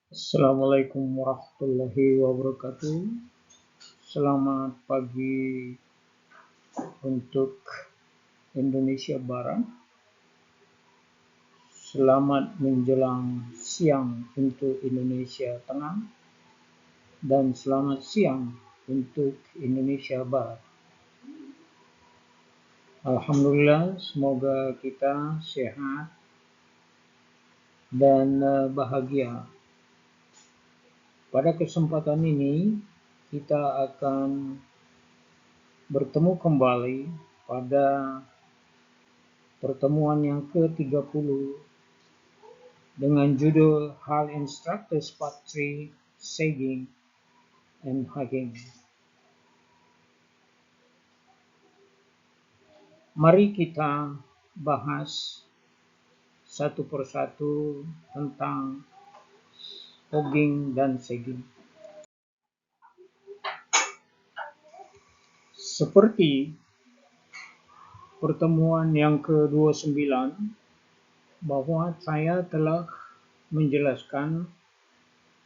Assalamualaikum warahmatullahi wabarakatuh. Selamat pagi untuk Indonesia Barat. Selamat menjelang siang untuk Indonesia Tengah dan selamat siang untuk Indonesia Barat. Alhamdulillah, semoga kita sehat dan bahagia. Pada kesempatan ini kita akan bertemu kembali pada pertemuan yang ke-30 dengan judul Hal Instructors Part 3 Sagging and Hugging. Mari kita bahas satu persatu tentang hugging dan sagging. Seperti pertemuan yang ke-29, bahwa saya telah menjelaskan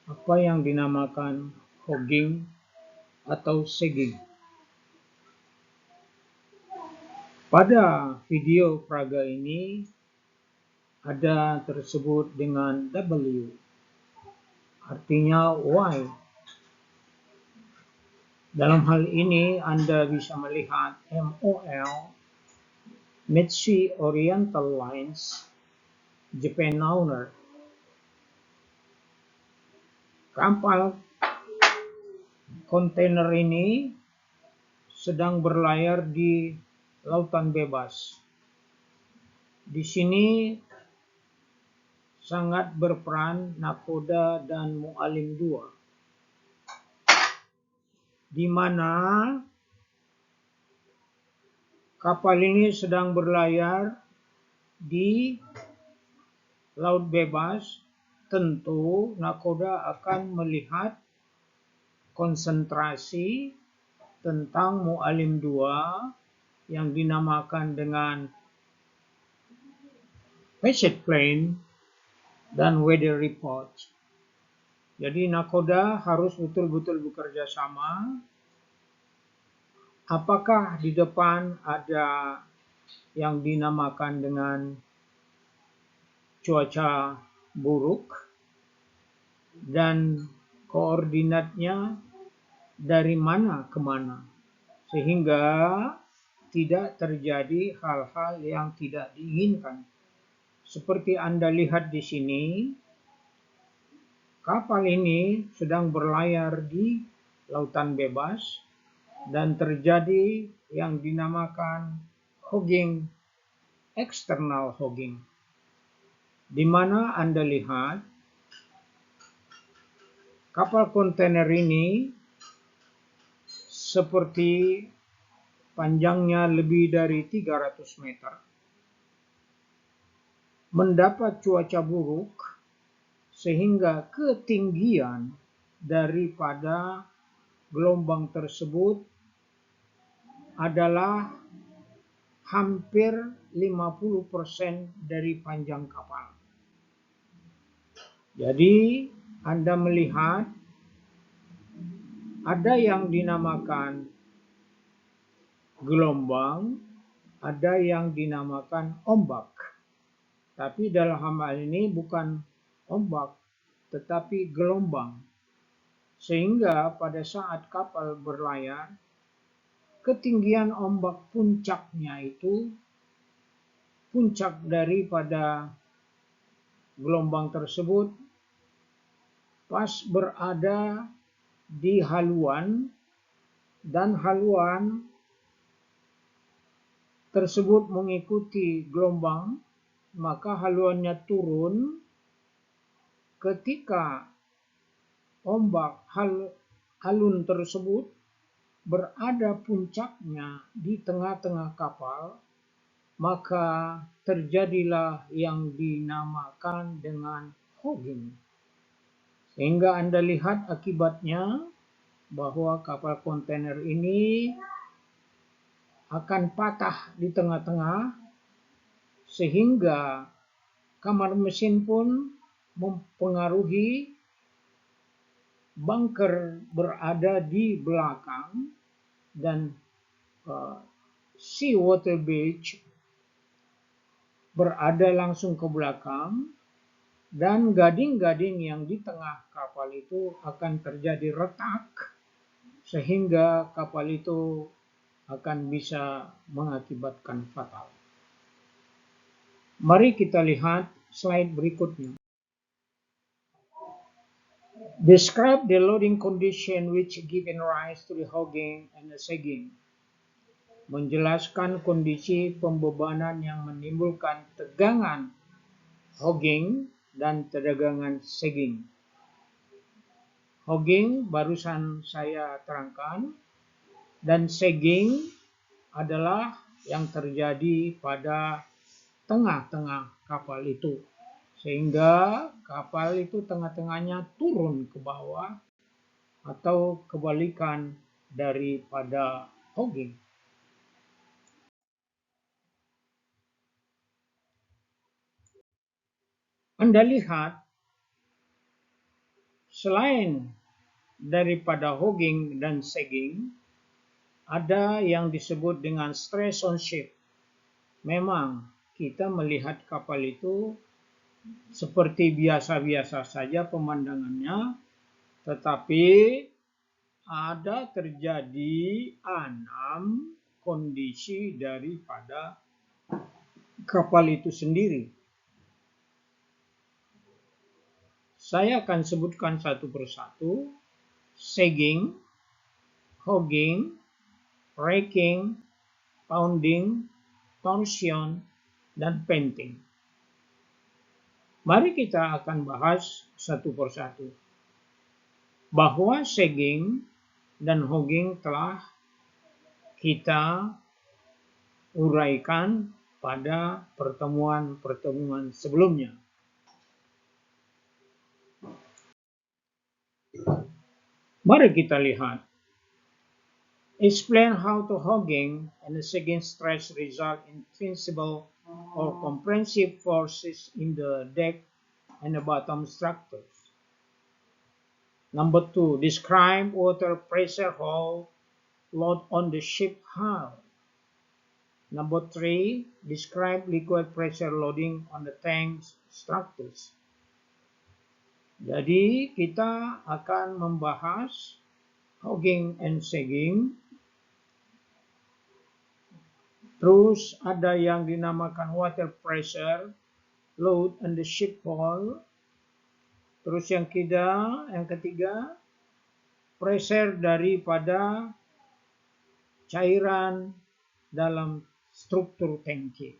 apa yang dinamakan hugging atau sagging. Pada video praga ini ada tersebut dengan W, artinya why. Dalam hal ini Anda bisa melihat MOL, Mitsubishi Oriental Lines, Japan Owner. Kapal kontainer ini sedang berlayar di lautan bebas. Di sini sangat berperan nakoda dan mu'alim 2. Di mana kapal ini sedang berlayar di laut bebas, tentu nakoda akan melihat konsentrasi tentang mu'alim 2 yang dinamakan dengan message plane dan weather report. Jadi nakoda harus betul-betul bekerja sama. Apakah di depan ada yang dinamakan dengan cuaca buruk dan koordinatnya dari mana ke mana, sehingga tidak terjadi hal-hal yang tidak diinginkan. Seperti Anda lihat di sini, kapal ini sedang berlayar di lautan bebas dan terjadi yang dinamakan hogging, external hogging, di mana Anda lihat kapal kontainer ini seperti panjangnya lebih dari 300 meter, mendapat cuaca buruk sehingga ketinggian daripada gelombang tersebut adalah hampir 50% dari panjang kapal. Jadi Anda melihat ada yang dinamakan gelombang, ada yang dinamakan ombak. Tapi dalam hal ini bukan ombak, tetapi gelombang. Sehingga pada saat kapal berlayar, ketinggian ombak puncaknya itu, puncak daripada gelombang tersebut pas berada di haluan, dan haluan tersebut mengikuti gelombang, maka haluannya turun ketika ombak halun tersebut berada puncaknya di tengah-tengah kapal, maka terjadilah yang dinamakan dengan hogging. Sehingga Anda lihat akibatnya bahwa kapal kontainer ini akan patah di tengah-tengah, sehingga kamar mesin pun mempengaruhi bunker berada di belakang dan seawater beach berada langsung ke belakang, dan gading-gading yang di tengah kapal itu akan terjadi retak sehingga kapal itu akan bisa mengakibatkan fatal. Mari kita lihat slide berikutnya. Describe the loading condition which given rise to the hogging and the sagging. Menjelaskan kondisi pembebanan yang menimbulkan tegangan hogging dan tegangan sagging. Hogging barusan saya terangkan, dan sagging adalah yang terjadi pada tengah-tengah kapal itu, sehingga kapal itu tengah-tengahnya turun ke bawah atau kebalikan daripada hogging. Anda lihat, selain daripada hogging dan sagging, ada yang disebut dengan stress on ship. Memang kita melihat kapal itu seperti biasa-biasa saja pemandangannya, tetapi ada terjadi 6 kondisi daripada kapal itu sendiri. Saya akan sebutkan satu persatu: sagging, hogging, raking, pounding, torsion, dan painting. Mari kita akan bahas satu persatu. Bahwa sagging dan hogging telah kita uraikan pada pertemuan-pertemuan sebelumnya. Mari kita lihat. Explain how the hogging and the sagging stress result in transmissible or compressive forces in the deck and the bottom structures. Number 2, describe water pressure hull load on the ship hull. Number 3, describe liquid pressure loading on the tank structures. Jadi kita akan membahas hogging and sagging. Terus ada yang dinamakan water pressure load on the ship hull. Terus yang ketiga, pressure daripada cairan dalam struktur tangki.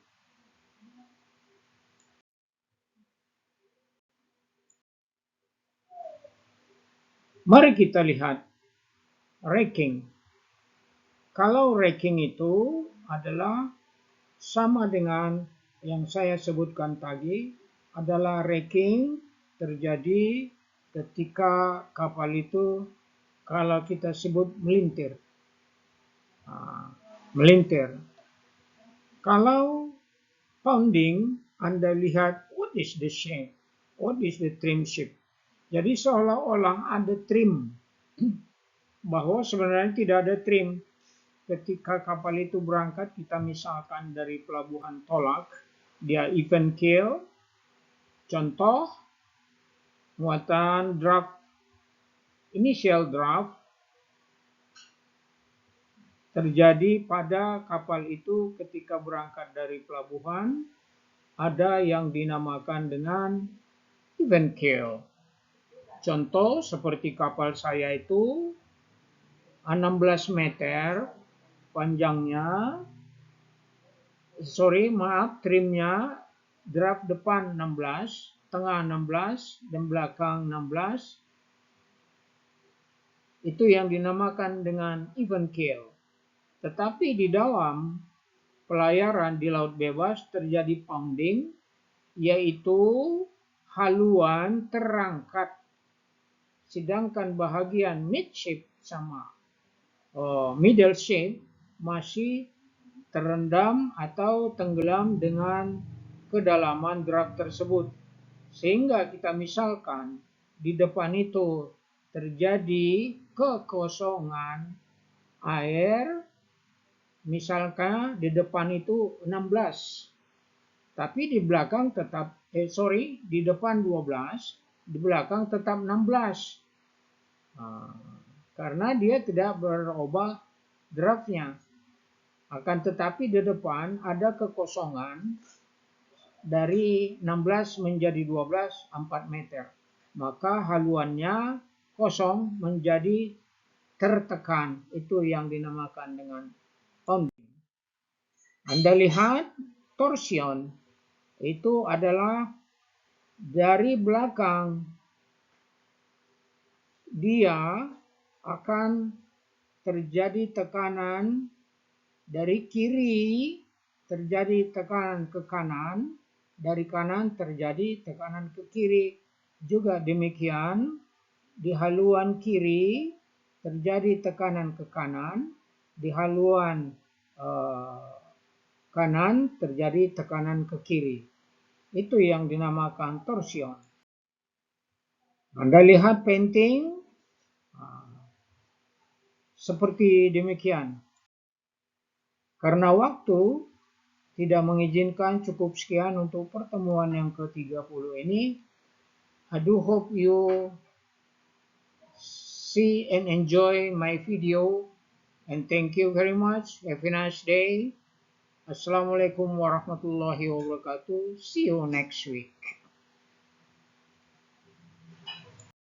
Mari kita lihat raking. Kalau raking itu adalah sama dengan yang saya sebutkan tadi, adalah raking terjadi ketika kapal itu, kalau kita sebut melintir. Melintir. Kalau pounding, Anda lihat what is the shape, what is the trim shape. Jadi seolah-olah ada trim, bahwa sebenarnya tidak ada trim. Ketika kapal itu berangkat, kita misalkan dari pelabuhan Tolak, dia even keel, contoh muatan draft, initial draft terjadi pada kapal itu ketika berangkat dari pelabuhan, ada yang dinamakan dengan even keel. Contoh seperti kapal saya itu 16 meter panjangnya, trimnya draft depan 16, tengah 16, dan belakang 16. Itu yang dinamakan dengan even keel. Tetapi di dalam pelayaran di laut bebas terjadi pounding, yaitu haluan terangkat, sedangkan bahagian midship sama middle ship masih terendam atau tenggelam dengan kedalaman draft tersebut. Sehingga kita misalkan di depan itu terjadi kekosongan air, misalkan di depan itu 16, tapi di belakang tetap, di depan 12, di belakang tetap 16. Karena dia tidak berubah draftnya. Akan tetapi di depan ada kekosongan dari 16 menjadi 12, 4 meter. Maka haluannya kosong menjadi tertekan. Itu yang dinamakan dengan pounding. Anda lihat torsion itu adalah dari belakang dia akan terjadi tekanan, dari kiri terjadi tekanan ke kanan, dari kanan terjadi tekanan ke kiri. Juga demikian di haluan kiri terjadi tekanan ke kanan, di haluan kanan terjadi tekanan ke kiri. Itu yang dinamakan torsion. Anda lihat painting seperti demikian. Karena waktu tidak mengizinkan, cukup sekian untuk pertemuan yang ke-30 ini. I do hope you see and enjoy my video, and thank you very much. Have a nice day. Assalamualaikum warahmatullahi wabarakatuh. See you next week.